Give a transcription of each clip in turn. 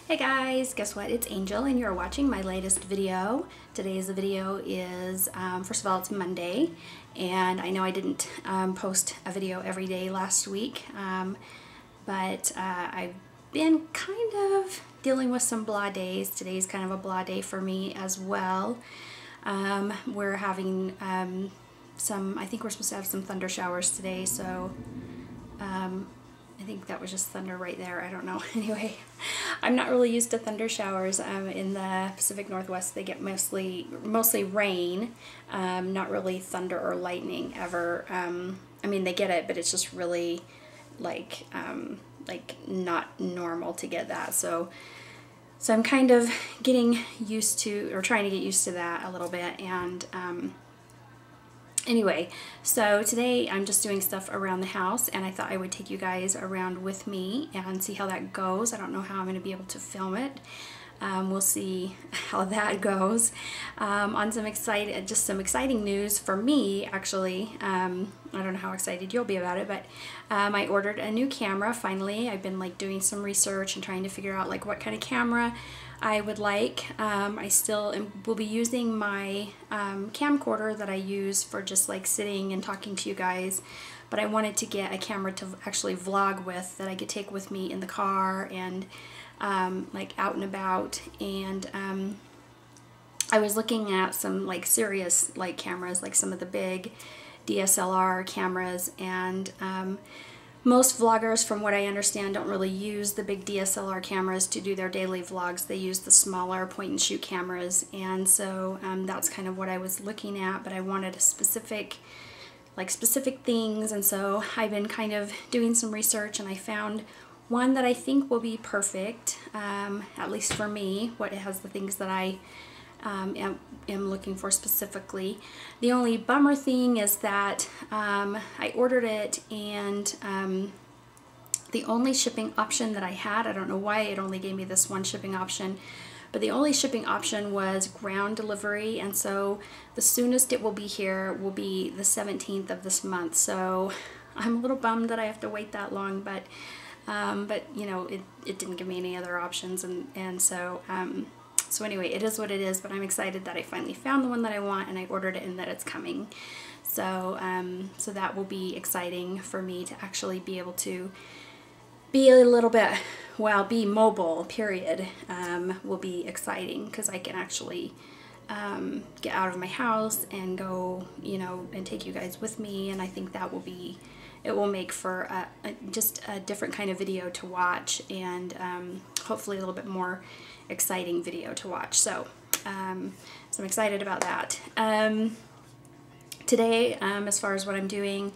Hey guys, guess what? It's Angel and you're watching my latest video. Today's video is, first of all, it's Monday, and I know I didn't post a video every day last week, but I've been kind of dealing with some blah days. Today's kind of a blah day for me as well. We're having I think we're supposed to have some thunder showers today, so I think that was just thunder right there. I don't know. Anyway, I'm not really used to thunder showers. In the Pacific Northwest, they get mostly rain, not really thunder or lightning ever. I mean, they get it, but it's just really like not normal to get that. So I'm kind of getting used to, or trying to get used to that a little bit. And anyway, so today I'm just doing stuff around the house, and I thought I would take you guys around with me and see how that goes. I don't know how I'm going to be able to film it. We'll see how that goes. On some exciting news for me, actually. I don't know how excited you'll be about it, but I ordered a new camera finally. I've been like doing some research and trying to figure out like what kind of camera I would like. I still will be using my camcorder that I use for just like sitting and talking to you guys, but I wanted to get a camera to actually vlog with that I could take with me in the car and like out and about. And I was looking at some like serious like cameras, like some of the big DSLR cameras, and most vloggers, from what I understand, don't really use the big DSLR cameras to do their daily vlogs. They use the smaller point-and-shoot cameras, and so that's kind of what I was looking at, but I wanted a specific things, and so I've been kind of doing some research, and I found one that I think will be perfect, at least for me. What it has the things that I am looking for specifically. The only bummer thing is that I ordered it, and the only shipping option that I had, I don't know why it only gave me this one shipping option, but the only shipping option was ground delivery, and so the soonest it will be here will be the 17th of this month. So I'm a little bummed that I have to wait that long, but you know, it didn't give me any other options, and so so anyway, it is what it is, but I'm excited that I finally found the one that I want, and I ordered it and that it's coming. So so that will be exciting for me to actually be able to be a little bit, well, be mobile, period, will be exciting, because I can actually get out of my house and go, you know, and take you guys with me, and I think that will be, it will make for just a different kind of video to watch, and hopefully a little bit more exciting video to watch. So, so I'm excited about that. Today, as far as what I'm doing,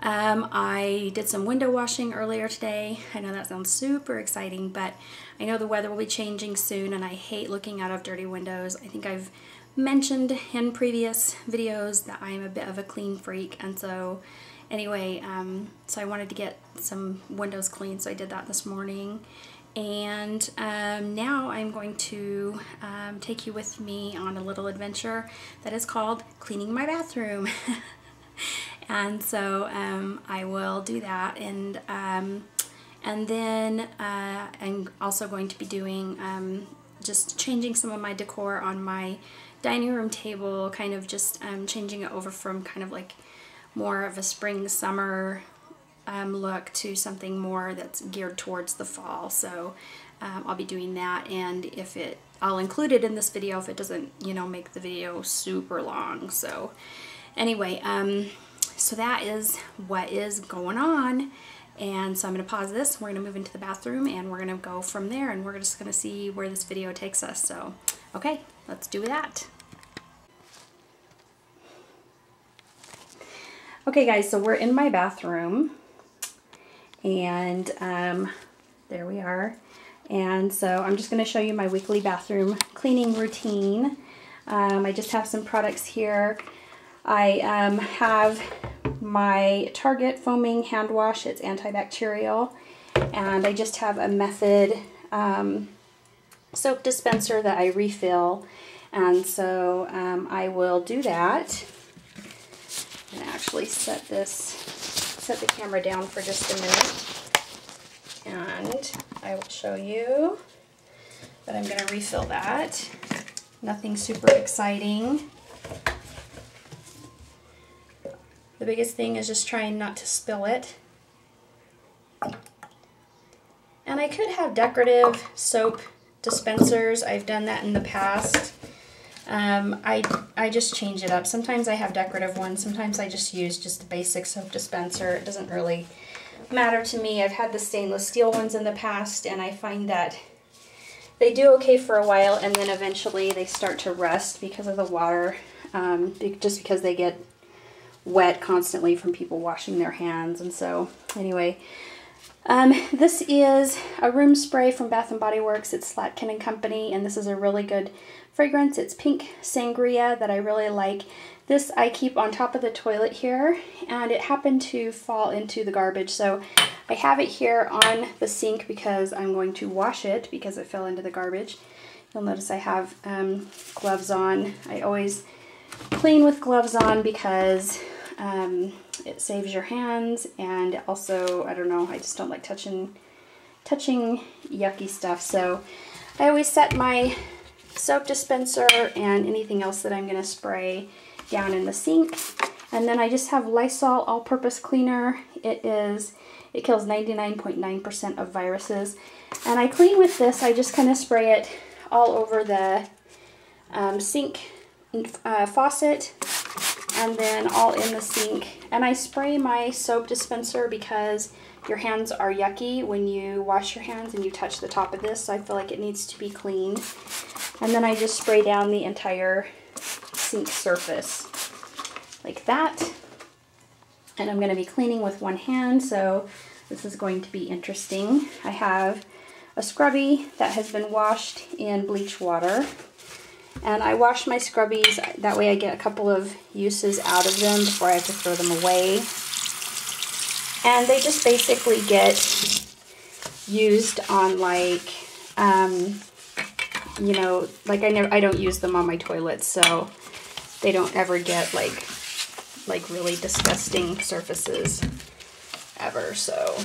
I did some window washing earlier today. I know that sounds super exciting, but I know the weather will be changing soon, and I hate looking out of dirty windows. I think I've mentioned in previous videos that I'm a bit of a clean freak, and so anyway, so I wanted to get some windows clean, so I did that this morning. And now I'm going to take you with me on a little adventure that is called cleaning my bathroom. And so I will do that, and then I'm also going to be doing just changing some of my decor on my dining room table, kind of just changing it over from kind of like more of a spring summer look to something more that's geared towards the fall. So I'll be doing that, and I'll include it in this video if it doesn't, you know, make the video super long. So anyway, so that is what is going on, and so I'm going to pause this. We're going to move into the bathroom, and we're going to go from there, and we're just going to see where this video takes us. So okay, let's do that. Okay guys, so we're in my bathroom, and there we are. And so I'm just going to show you my weekly bathroom cleaning routine. I just have some products here. I have my Target foaming hand wash. It's antibacterial, and I just have a Method soap dispenser that I refill, and so I will do that. And actually set the camera down for just a minute, and I will show you but I'm going to refill that. Nothing super exciting. The biggest thing is just trying not to spill it. And I could have decorative soap dispensers. I've done that in the past. I just change it up. Sometimes I have decorative ones. Sometimes I just use just a basic soap dispenser. It doesn't really matter to me. I've had the stainless steel ones in the past, and I find that they do okay for a while, and then eventually they start to rust because of the water, just because they get wet constantly from people washing their hands. And so anyway, this is a room spray from Bath & Body Works. It's Slatkin & Company, and this is a really good fragrance. It's Pink Sangria that I really like. This I keep on top of the toilet here, and it happened to fall into the garbage, so I have it here on the sink because I'm going to wash it because it fell into the garbage. You'll notice I have gloves on. I always clean with gloves on because it saves your hands, and also, I don't know, I just don't like touching yucky stuff. So I always set my soap dispenser and anything else that I'm going to spray down in the sink. And then I just have Lysol all-purpose cleaner. It kills 99.9% of viruses. And I clean with this. I just kind of spray it all over the sink faucet, and then all in the sink. And I spray my soap dispenser because your hands are yucky when you wash your hands and you touch the top of this, so I feel like it needs to be clean. And then I just spray down the entire sink surface like that. And I'm going to be cleaning with one hand, so this is going to be interesting. I have a scrubby that has been washed in bleach water. And I wash my scrubbies, that way I get a couple of uses out of them before I have to throw them away. And they just basically get used on, like, you know, like I don't use them on my toilets, so they don't ever get like really disgusting surfaces ever. So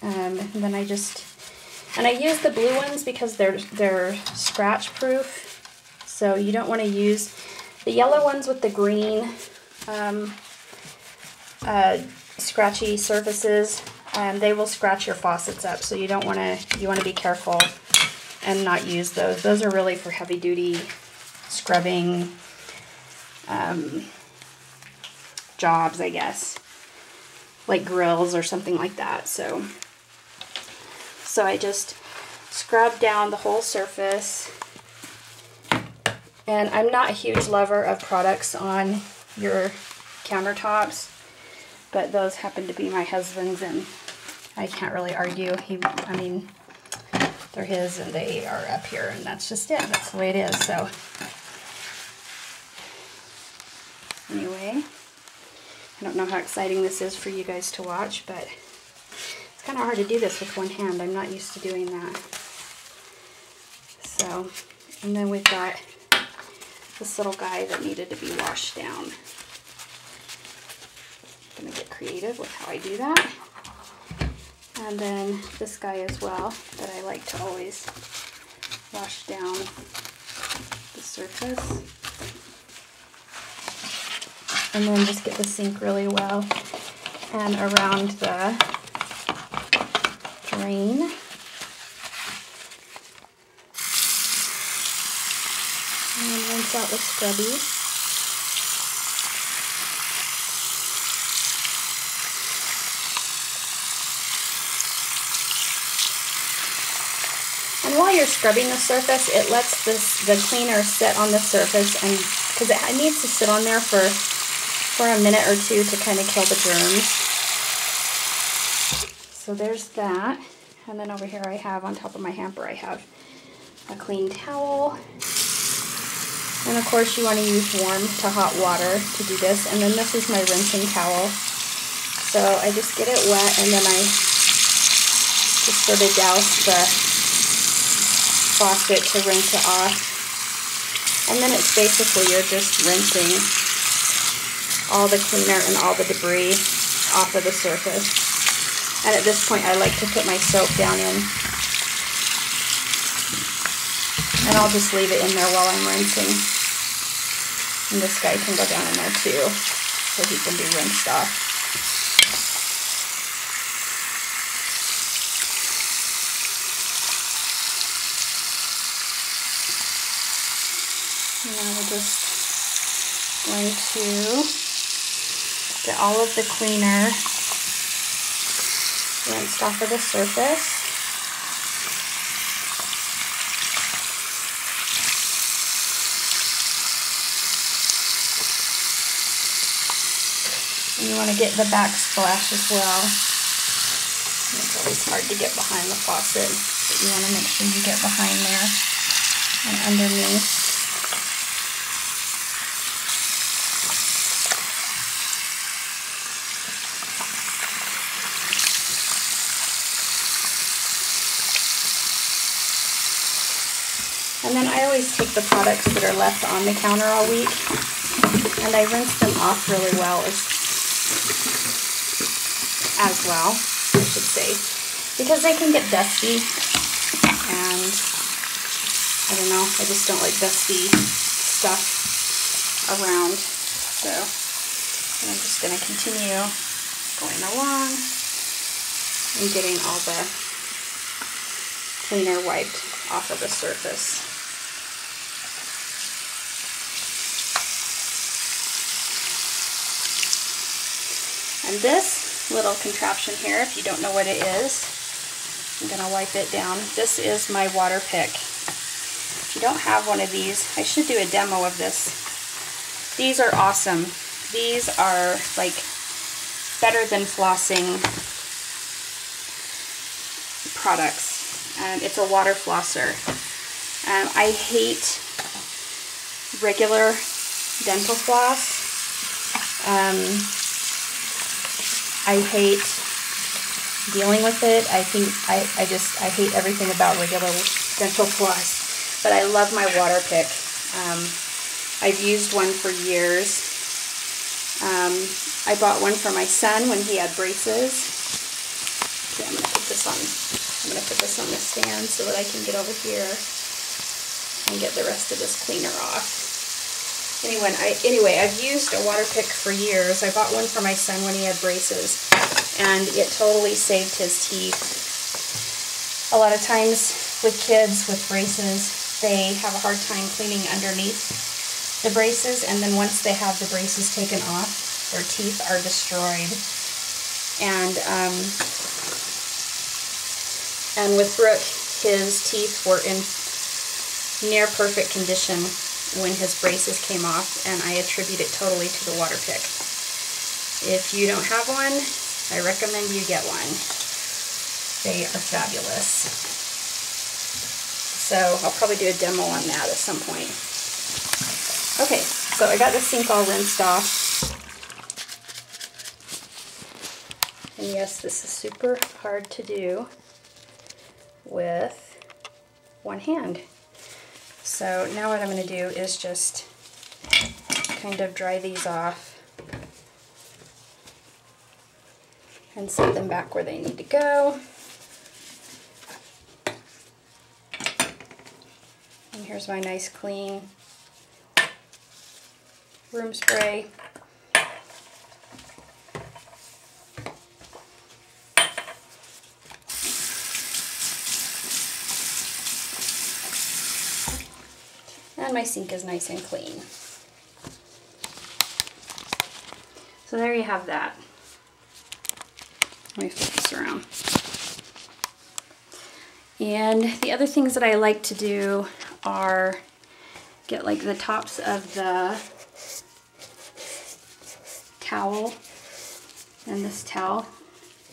and then I use the blue ones because they're scratch proof. So you don't want to use the yellow ones with the green scratchy surfaces. They will scratch your faucets up, so you want to be careful and not use those. Those are really for heavy duty scrubbing jobs, I guess, like grills or something like that. So I just scrub down the whole surface. And I'm not a huge lover of products on your countertops, but those happen to be my husband's, and I can't really argue. I mean, they're his and they are up here, and that's just it. That's the way it is. So anyway, I don't know how exciting this is for you guys to watch, but it's kind of hard to do this with one hand. I'm not used to doing that. So, and then we've got this little guy that needed to be washed down. I'm gonna get creative with how I do that. And then this guy as well, that I like to always wash down the surface. And then just get the sink really well and around the drain. And rinse out with scrubby. And while you're scrubbing the surface, it lets the cleaner sit on the surface, and because it needs to sit on there for a minute or two to kind of kill the germs. So there's that. And then over here I have, on top of my hamper, I have a clean towel. And of course you want to use warm to hot water to do this. And then this is my rinsing towel. So I just get it wet, and then I just sort of douse the faucet to rinse it off. And then it's basically, you're just rinsing all the cleaner and all the debris off of the surface. And at this point I like to put my soap down in And I'll just leave it in there while I'm rinsing. And this guy can go down in there too, so he can be rinsed off. Now we're just going to get all of the cleaner rinsed off of the surface. And you want to get the backsplash as well. It's always hard to get behind the faucet, but you want to make sure you get behind there and underneath. And then I always take the products that are left on the counter all week and I rinse them off really well as well, I should say, because they can get dusty, and I don't know, I just don't like dusty stuff around. So I'm just going to continue going along and getting all the cleaner wiped off of the surface. And this little contraption here, if you don't know what it is, I'm going to wipe it down. This is my water pick. If you don't have one of these, I should do a demo of this. These are awesome. These are like better than flossing products. It's a water flosser. I hate regular dental floss. I hate dealing with it. I hate everything about regular dental floss, but I love my water pick. I've used one for years. I bought one for my son when he had braces. Okay, I'm going to put this on the stand so that I can get over here and get the rest of this cleaner off. Anyway, I've used a water pick for years. I bought one for my son when he had braces, and it totally saved his teeth. A lot of times with kids with braces, they have a hard time cleaning underneath the braces, and then once they have the braces taken off, their teeth are destroyed. And with Brooke, his teeth were in near perfect condition when his braces came off, and I attribute it totally to the water pick. If you don't have one, I recommend you get one. They are fabulous. So I'll probably do a demo on that at some point. Okay, so I got the sink all rinsed off. And yes, this is super hard to do with one hand. So now what I'm going to do is just kind of dry these off and set them back where they need to go. And here's my nice clean room spray. And my sink is nice and clean. So there you have that. Let me flip this around. And the other things that I like to do are get like the tops of the towel, and this towel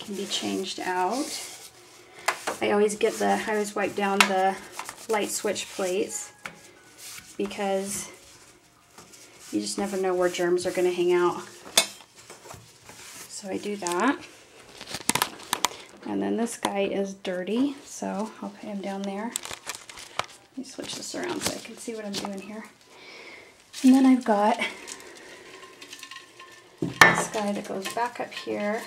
can be changed out. I always wipe down the light switch plates, because you just never know where germs are going to hang out. So I do that. And then this guy is dirty, so I'll put him down there. Let me switch this around so I can see what I'm doing here. And then I've got this guy that goes back up here,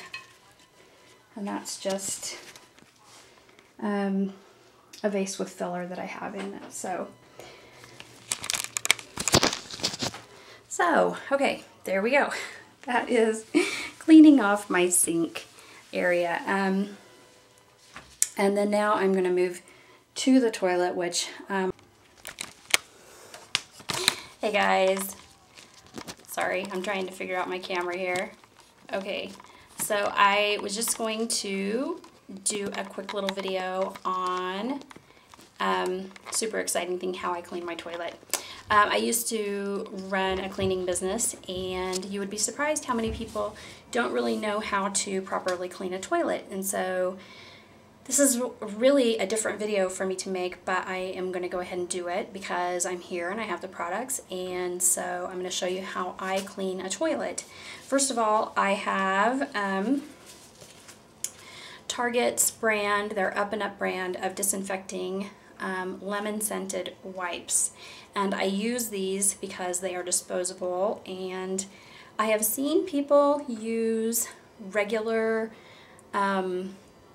and that's just a vase with filler that I have in it. So, okay, there we go. That is cleaning off my sink area. And then now I'm going to move to the toilet, which, hey guys, sorry, I'm trying to figure out my camera here. Okay, so I was just going to do a quick little video on super exciting thing, how I clean my toilet. I used to run a cleaning business, and you would be surprised how many people don't really know how to properly clean a toilet. And so this is really a different video for me to make, but I am going to go ahead and do it because I'm here and I have the products, and so I'm going to show you how I clean a toilet. First of all, I have Target's brand, their Up and Up brand of disinfecting lemon scented wipes, and I use these because they are disposable, and I have seen people use regular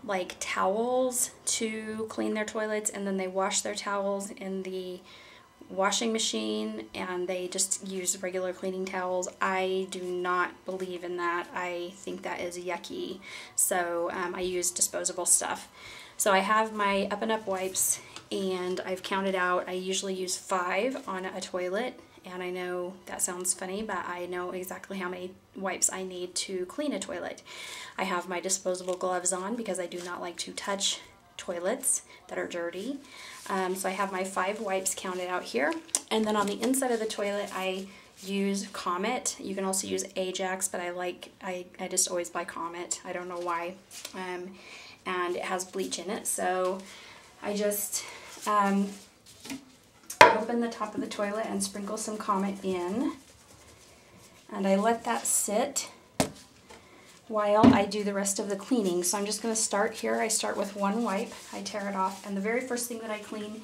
like towels to clean their toilets, and then they wash their towels in the washing machine and they just use regular cleaning towels. I do not believe in that. I think that is yucky. So I use disposable stuff. So I have my Up and Up wipes, and I've counted out. I usually use 5 on a toilet, and I know that sounds funny, but I know exactly how many wipes I need to clean a toilet. I have my disposable gloves on because I do not like to touch toilets that are dirty. So I have my 5 wipes counted out here. And then on the inside of the toilet, I use Comet. You can also use Ajax, but I just always buy Comet. I don't know why. And it has bleach in it. So I just open the top of the toilet and sprinkle some Comet in. And I let that sit while I do the rest of the cleaning. So I'm just going to start here. I start with 1 wipe. I tear it off, and the very first thing that I clean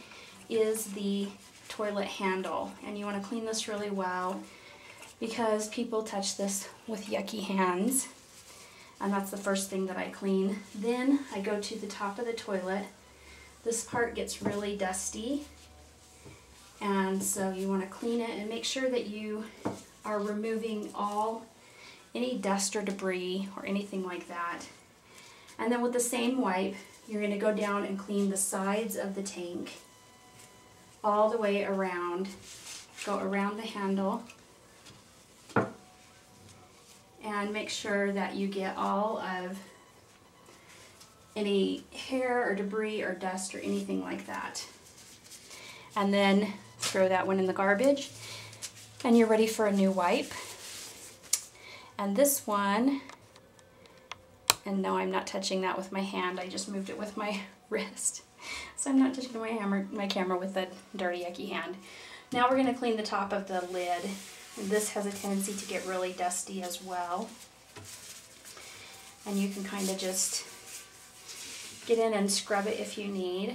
is the toilet handle. And you want to clean this really well because people touch this with yucky hands, and that's the first thing that I clean. Then I go to the top of the toilet. This part gets really dusty, and so you want to clean it and make sure that you are removing any dust or debris or anything like that. And then with the same wipe, you're going to go down and clean the sides of the tank all the way around. Go around the handle and make sure that you get all of any hair or debris or dust or anything like that. And then throw that one in the garbage, and you're ready for a new wipe. And this one, and no, I'm not touching that with my hand, I just moved it with my wrist. So I'm not touching my camera with a dirty, yucky hand. Now we're going to clean the top of the lid. This has a tendency to get really dusty as well. And you can kind of just get in and scrub it if you need.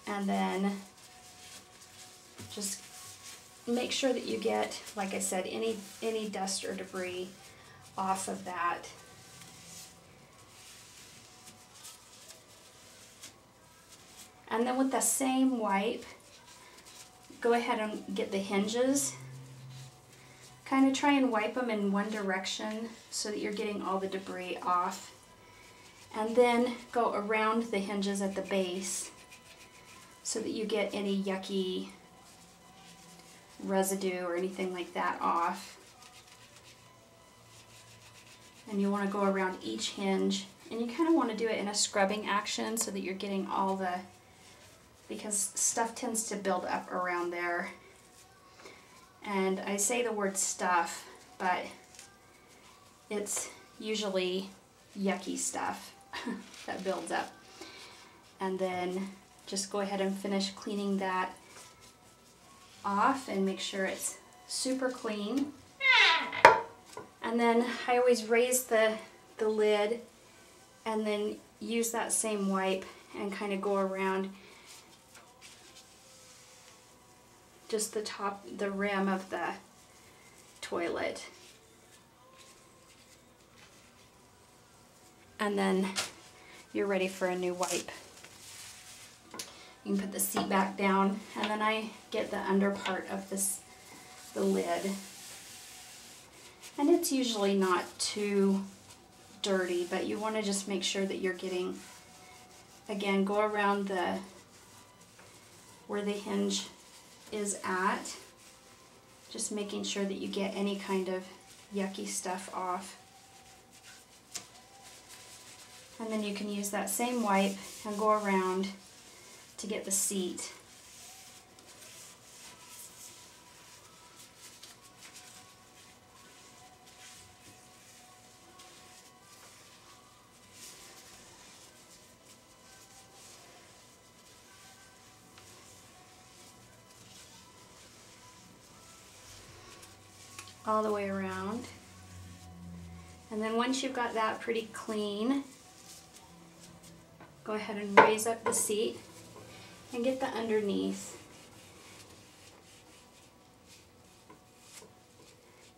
And then just make sure that you get, like I said, any dust or debris off of that. And then with the same wipe, go ahead and get the hinges. Kind of try and wipe them in one direction so that you're getting all the debris off. And then go around the hinges at the base so that you get any yucky residue or anything like that off. And you want to go around each hinge, and you kind of want to do it in a scrubbing action so that you're getting all the, because stuff tends to build up around there. And I say the word stuff, but it's usually yucky stuff that builds up. And then just go ahead and finish cleaning that off and make sure it's super clean. And then I always raise the lid and then use that same wipe and kind of go around just the top, the rim of the toilet. And then you're ready for a new wipe. You can put the seat back down, and then I get the under part of the lid. And it's usually not too dirty, but you want to just make sure that you're getting, again, go around where the hinge is at, just making sure that you get any kind of yucky stuff off. And then you can use that same wipe and go around to get the seat. All the way around. And then once you've got that pretty clean, go ahead and raise up the seat and get the underneath.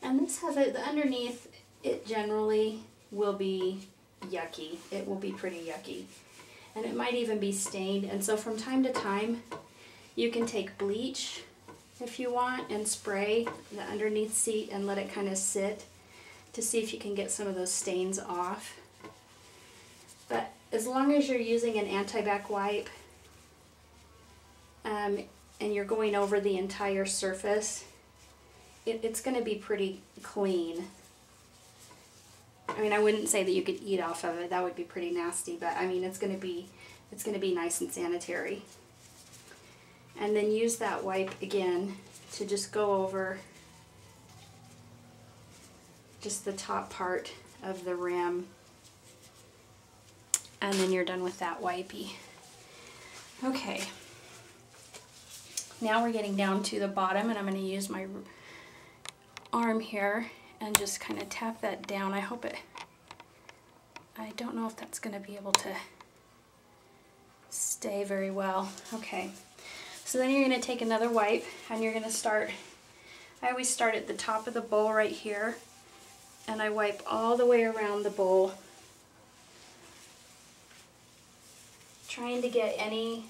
And this has the underneath, it generally will be yucky. It will be pretty yucky. And it might even be stained. And so from time to time, you can take bleach if you want and spray the underneath seat and let it kind of sit to see if you can get some of those stains off. But as long as you're using an anti-bac wipe and you're going over the entire surface, it's going to be pretty clean. I mean, I wouldn't say that you could eat off of it. That would be pretty nasty, but I mean, it's going to be nice and sanitary. And then use that wipe again to just go over just the top part of the rim. And then you're done with that wipey. Okay. Now we're getting down to the bottom, and I'm going to use my arm here and just kind of tap that down. I don't know if that's going to be able to stay very well. Okay. So then you're going to take another wipe and you're going to start, I always start at the top of the bowl right here, and I wipe all the way around the bowl, trying to get any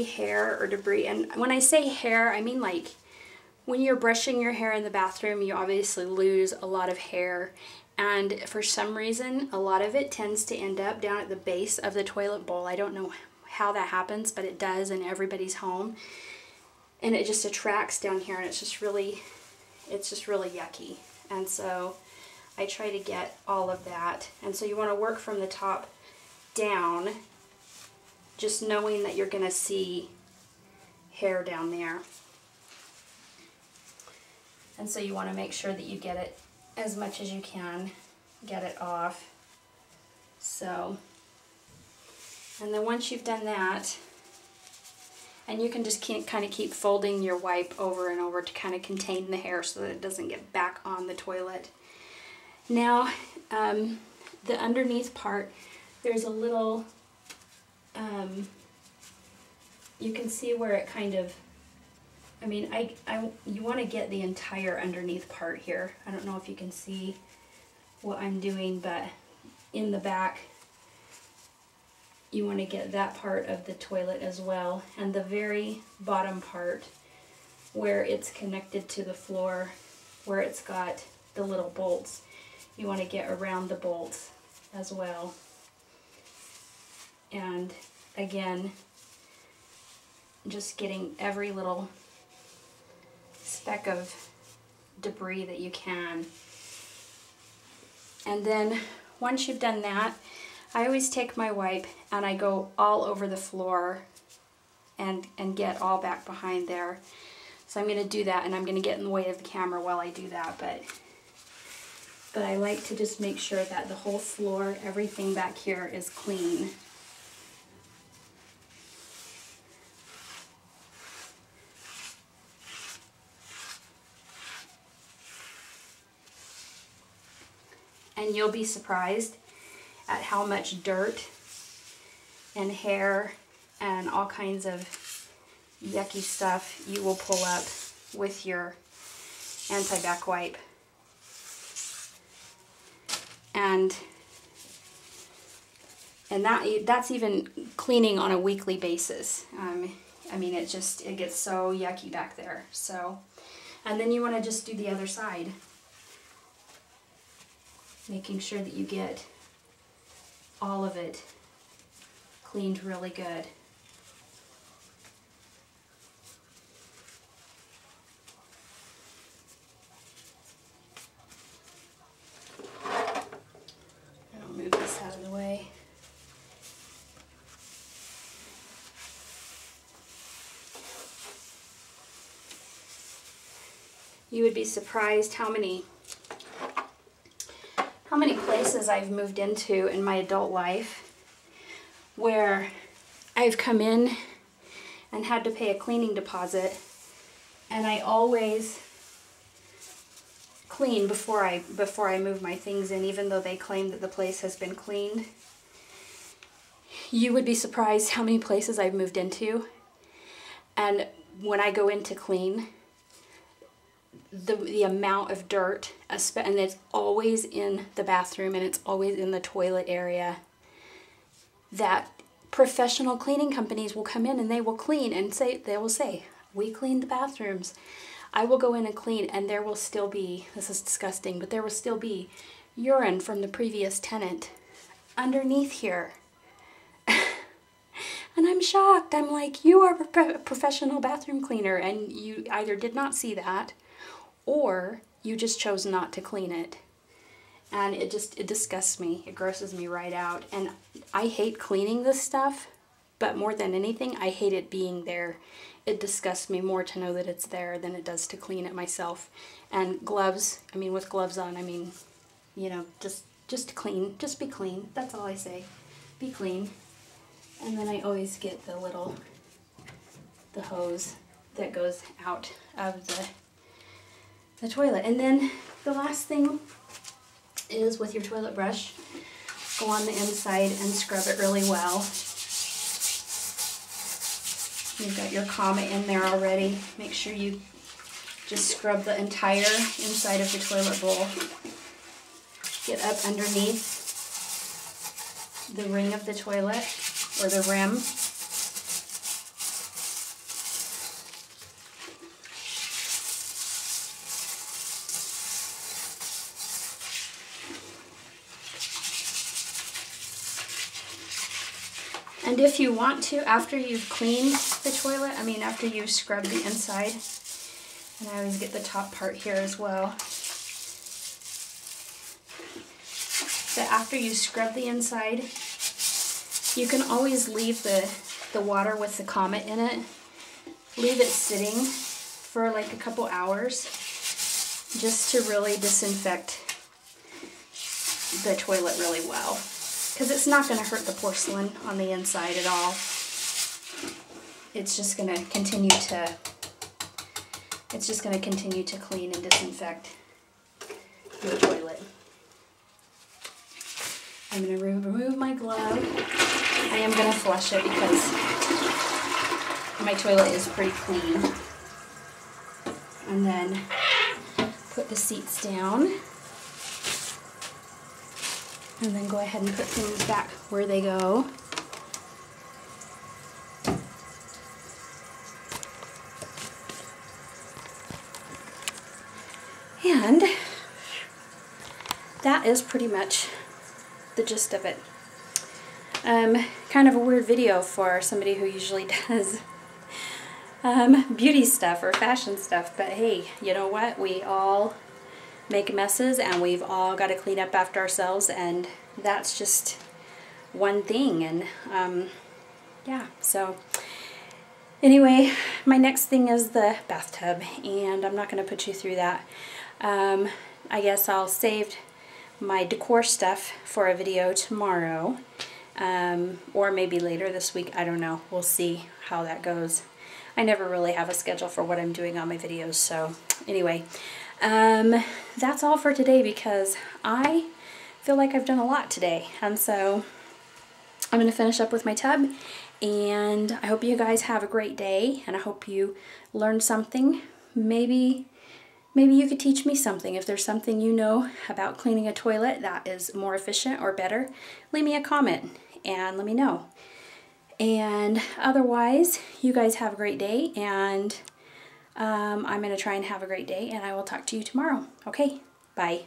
hair or debris. And when I say hair, I mean like when you're brushing your hair in the bathroom, you obviously lose a lot of hair. And for some reason, a lot of it tends to end up down at the base of the toilet bowl. I don't know how that happens, but it does in everybody's home. And it just attracts down here, and it's just really yucky. And so I try to get all of that. And so you want to work from the top down, just knowing that you're going to see hair down there. And so you want to make sure that you get it as much as you can, get it off. So, and then once you've done that, and you can just kind of keep folding your wipe over and over to kind of contain the hair so that it doesn't get back on the toilet. Now, the underneath part, there's a little, you can see where it kind of, I mean, you want to get the entire underneath part here. I don't know if you can see what I'm doing, but in the back, you want to get that part of the toilet as well. And the very bottom part where it's connected to the floor, where it's got the little bolts, you want to get around the bolts as well. And again, just getting every little speck of debris that you can. And then once you've done that, I always take my wipe and I go all over the floor and get all back behind there. So I'm going to do that, and I'm going to get in the way of the camera while I do that, but I like to just make sure that the whole floor, everything back here is clean. And you'll be surprised at how much dirt and hair and all kinds of yucky stuff you will pull up with your anti-bac wipe. And that's even cleaning on a weekly basis. I mean, it gets so yucky back there. So, and then you want to just do the other side, making sure that you get all of it cleaned really good. I'll move this out of the way. You would be surprised how many places I've moved into in my adult life where I've come in and had to pay a cleaning deposit, and I always clean before I move my things in, even though they claim that the place has been cleaned. You would be surprised how many places I've moved into, and when I go in to clean, the amount of dirt, and it's always in the bathroom and it's always in the toilet area, that professional cleaning companies will come in and they will clean and they will say, we cleaned the bathrooms. I will go in and clean, and there will still be, this is disgusting, but there will still be urine from the previous tenant underneath here. And I'm shocked. I'm like, you are a professional bathroom cleaner and you either did not see that or you just chose not to clean it. And it disgusts me. It grosses me right out. And I hate cleaning this stuff, but more than anything, I hate it being there. It disgusts me more to know that it's there than it does to clean it myself. And gloves, I mean, with gloves on, I mean, you know, just clean. Just be clean. That's all I say. Be clean. And then I always get the hose that goes out of the toilet. And then the last thing is, with your toilet brush, go on the inside and scrub it really well. You've got your Comet in there already. Make sure you just scrub the entire inside of the toilet bowl. Get up underneath the ring of the toilet, or the rim. And if you want to, after you've cleaned the toilet, I mean after you've scrubbed the inside, and I always get the top part here as well, that after you scrub the inside, you can always leave the water with the Comet in it, leave it sitting for like a couple hours just to really disinfect the toilet really well. Because it's not going to hurt the porcelain on the inside at all. It's just going to continue to clean and disinfect your toilet. I'm going to remove my glove. I am going to flush it because my toilet is pretty clean. And then put the seats down. And then go ahead and put things back where they go. And that is pretty much the gist of it. Kind of a weird video for somebody who usually does beauty stuff or fashion stuff, but hey, you know what? We all make messes and we've all got to clean up after ourselves, and that's just one thing. And yeah, so anyway, my next thing is the bathtub, and I'm not going to put you through that. I guess I'll save my decor stuff for a video tomorrow, or maybe later this week. I don't know. We'll see how that goes. I never really have a schedule for what I'm doing on my videos, so anyway, that's all for today because I feel like I've done a lot today, and so I'm going to finish up with my tub, and I hope you guys have a great day, and I hope you learned something. Maybe maybe you could teach me something. If there's something you know about cleaning a toilet that is more efficient or better, leave me a comment and let me know. And otherwise, you guys have a great day, and I'm going to try and have a great day, and I will talk to you tomorrow. Okay, bye.